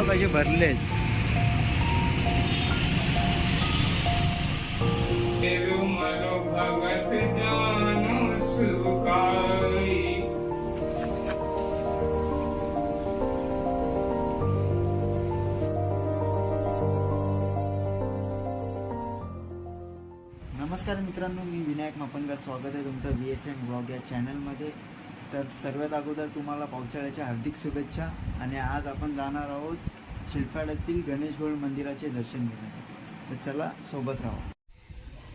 कसे भरले. भगत जानो सुखाई. नमस्कार मित्रांनो, मी विनायक मापनकर. स्वागत आहे तुमचं VSM ब्लॉग या चॅनलमध्ये. तर सर्वात अगोदर तुम्हाला पावसाळ्याच्या हार्दिक शुभेच्छा. आणि आज आपण जाणार आहोत शिलपाड्यातील गणेश घोळ मंदिराचे दर्शन घेण्यासाठी. तर चला सोबत राहा.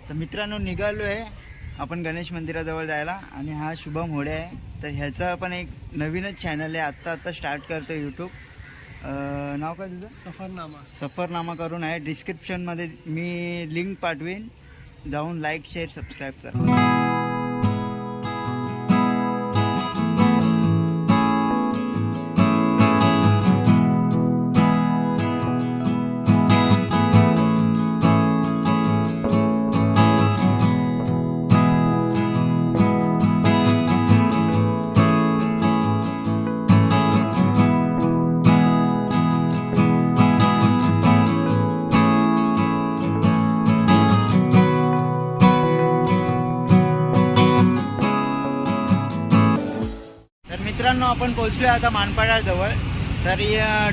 तर मित्रांनो, निघालो आहे आपण गणेश मंदिराजवळ जायला. आणि हा शुभम होडे आहे. तर ह्याचा पण एक नवीनच चॅनल आहे, आत्ता स्टार्ट करतो यूट्यूब. नाव काय तुझं? सफरनामा करून आहे. डिस्क्रिप्शनमध्ये मी लिंक पाठवीन, जाऊन लाईक शेअर सबस्क्राईब करा. मित्रांनो, आपण पोहोचलो आता मानपाडाजवळ. तर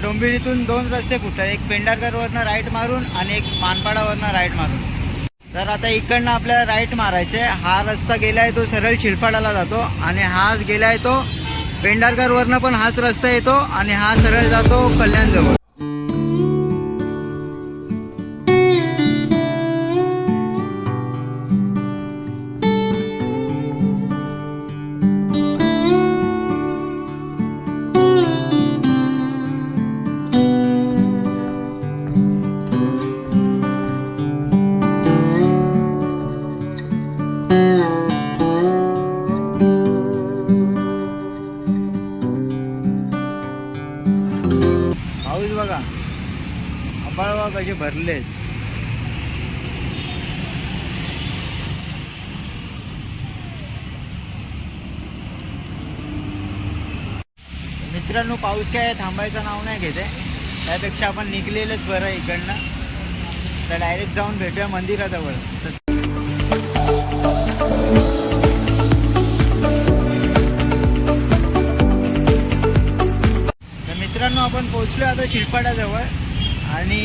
डोंबिवलीतून 2 रस्ते फुटतात, एक पेंढारकरवरनं राईट मारून आणि एक मानपाडावरनं राईट मारून. तर आता इकडनं आपल्याला राईट मारायचे. हा रस्ता गेलाय तो सरळ शिलपाडाला जातो, आणि हा गेलाय तो पेंढारकरवरनं पण हाच रस्ता येतो, आणि हा सरळ जातो कल्याणजवळ. पाऊस बघा, आभाळ कसे भरले. मित्रांनो, पाऊस काय थांबायचं नाव नाही घेते. त्यापेक्षा आपण निघलेलंच बरं इकडनं. तर डायरेक्ट जाऊन भेटूया मंदिराजवळ. मित्रांनो, आपण पोहोचलो आता शिलपाड्याजवळ. आणि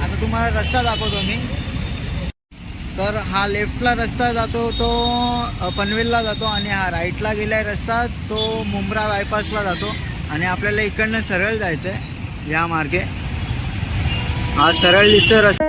आता तुम्हाला रस्ता दाखवतो मी. तर हा लेफ्टला रस्ता जातो तो पनवेलला जातो, आणि हा राईटला गेलाय रस्ता तो मुंब्रा बायपासला जातो. आणि आपल्याला इकडनं सरळ जायचं आहे या मार्गे. हा सरळ दिसतो रस्ता.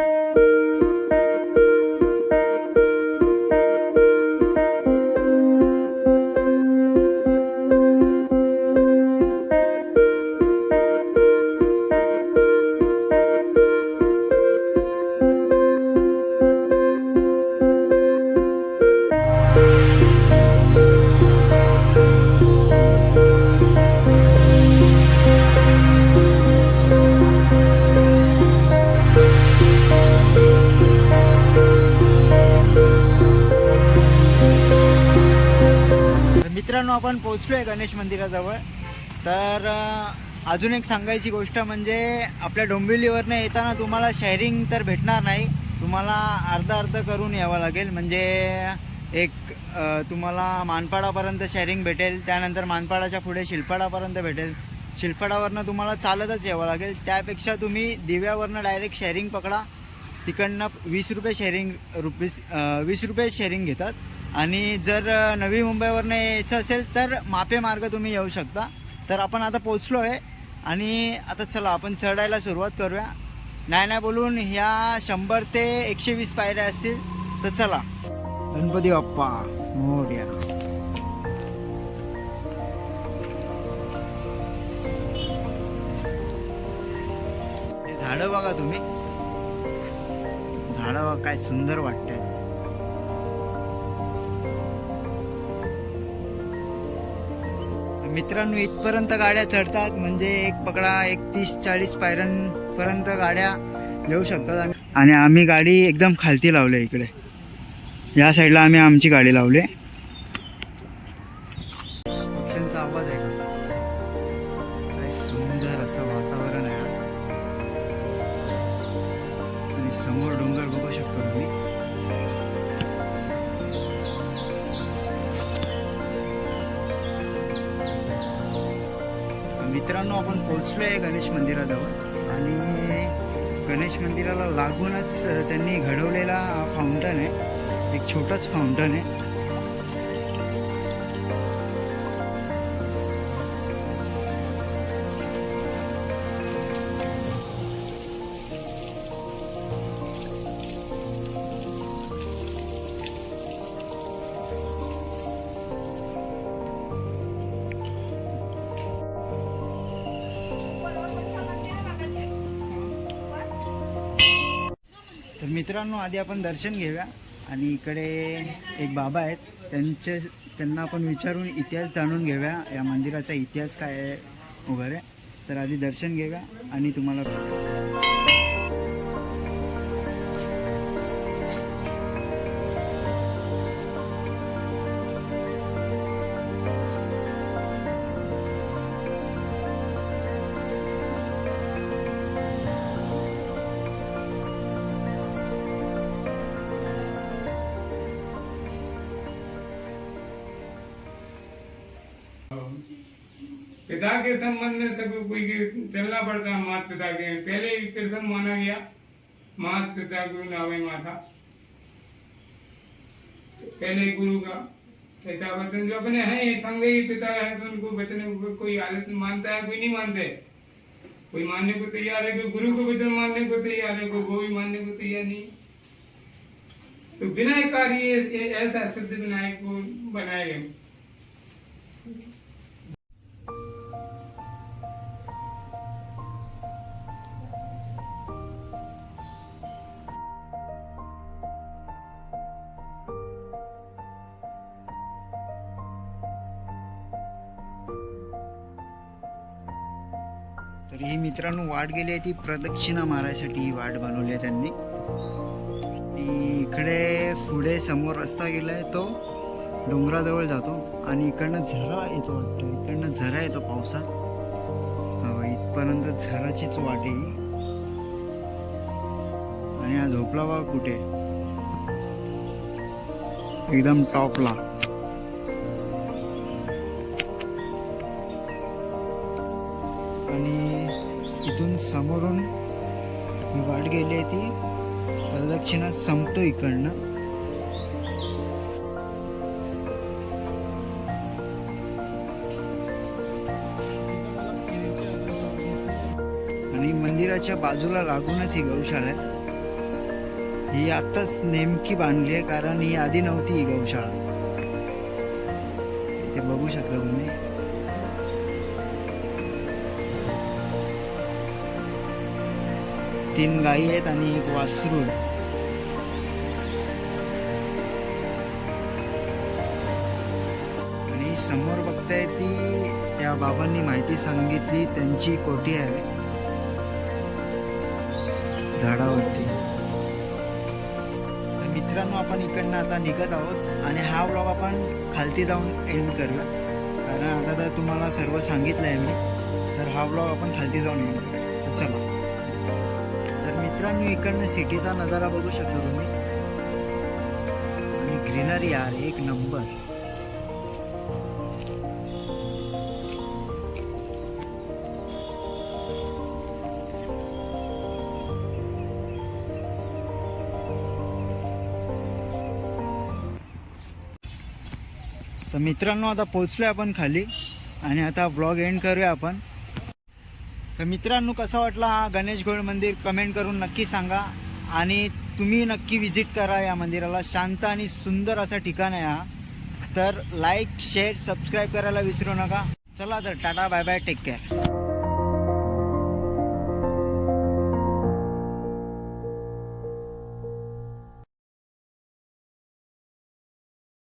मित्रांनो, आपण पोहोचलो आहे गणेश मंदिराजवळ. तर अजून एक सांगायची गोष्ट म्हणजे आपल्या डोंबिवलीवरनं येताना तुम्हाला शेअरिंग तर भेटणार नाही. तुम्हाला अर्धा करून यावं लागेल. म्हणजे एक तुम्हाला मानपाडापर्यंत शेअरिंग भेटेल, त्यानंतर मानपाडाच्या पुढे शिलपाडापर्यंत भेटेल. शिलपाडावरनं तुम्हाला चालतच यावं लागेल. त्यापेक्षा तुम्ही दिव्यावरनं डायरेक्ट शेअरिंग पकडा. तिकडनं 20 रुपये शेअरिंग घेतात. आणि जर नवी मुंबईवरनं यायचं असेल तर मापे मार्ग तुम्ही येऊ शकता. तर आपण आता पोचलो आहे, आणि आता चला आपण चढायला सुरुवात करूया. नाही बोलून ह्या 100 ते 120 पायऱ्या असतील. तर चला. गणपती बाप्पा मोरया. हे झाडं बघा तुम्ही, झाडं बघा काय सुंदर वाटतात. मित्रांनो, इथपर्यंत गाड्या चढतात. म्हणजे एक पकडा 30-40 पायऱ्यांपर्यंत गाड्या येऊ शकतात. आणि आम्ही गाडी एकदम खालती लावली इकडे. या साईडला आम्ही आमची गाडी लावली. पक्ष्यांचा आवाज आहे. काय सुंदर असं वातावरण आहे. समोर डोंगर बघू शकतो तुम्ही. मित्रांनो आपण पोहोचलो आहे गणेश मंदिराजवळ आणि गणेश मंदिराला लागूनच त्यांनी घडवलेला फाउंटन आहे, एक छोटाच फाउंटन आहे. तर मित्रांनो आधी आपण दर्शन घेऊया आणि इकडे एक बाबा आहेत, त्यांना आपण विचारून इतिहास जाणून घेऊया, या मंदिराचा इतिहास काय आहे वगैरे. तर आधी दर्शन घेऊया आणि तुम्हाला पिता के संबंध में सब कोई के चलना पड़ता है. मात पिता के पहले ही प्रथम माना गया मात पिता गुरु नावे माता. पहले गुरु का पिता वचन जो अपने हैं ये संग ही पिता है, तो उनको वचन को कोई आदत मानता है, कोई नहीं मानते. कोई मानने को तैयार है, कोई गुरु को वचन मानने को तैयार है, कोई गोवी मानने को तैयार नहीं. तो विनायकारी ऐसा सिद्ध विनायक को बनाए गए. तर ही मित्रांनो वाट गेली आहे, ती प्रदक्षिणा मारायसाठी ही वाट बनवली आहे त्यांनी. आणि इकडे पुढे समोर रस्ता गेलाय तो डोंगराजवळ जातो आणि इकडनं झरा येतो वाटतं, इकडनं झरा येतो पावसात. इथपर्यंत झराचीच वाट आहे ही. आणि हा झोपला बघा कुठे, एकदम टॉपला. आणि इथून समोरून ही वाट गेली आहे, ती प्रदक्षिणा संपतो इकडनं. आणि मंदिराच्या बाजूला लागूनच ही गौशाळा आहे. ही आत्ताच नेमकी बांधली आहे, कारण ही आधी नव्हती ही गौशाळा. ते बघू शकता तुम्ही. तीन गायी आहेत आणि एक वासरू आहे. आणि समोर बघताय ती त्या बाबांनी माहिती सांगितली त्यांची कोठी आहे झाडावरती. तर मित्रांनो आपण इकडनं आता निघत आहोत आणि हा व्लॉग आपण खालती जाऊन एंड करूया, कारण आता तर तुम्हाला सर्व सांगितलं आहे मी. तर हा व्लॉग आपण खालती जाऊन एंड करूया. तर चला. तर मित्रांनो इकडनं सिटीचा नजारा बघू शकता तुम्ही आणि ग्रीनरी यार एक नंबर. तर मित्रांनो आता पोहोचलोय आपण खाली आणि आता व्लॉग एंड करूया आपण. तर मित्रांनो कसा वाटला हा गणेश घोळ मंदिर कमेंट करून नक्की सांगा आणि तुम्ही नक्की विजिट करा या मंदिराला. शांत आणि सुंदर असा ठिकाण आहे हा. तर लाईक शेअर सबस्क्राईब करायला विसरू नका. चला तर ta-ta bye bye take care.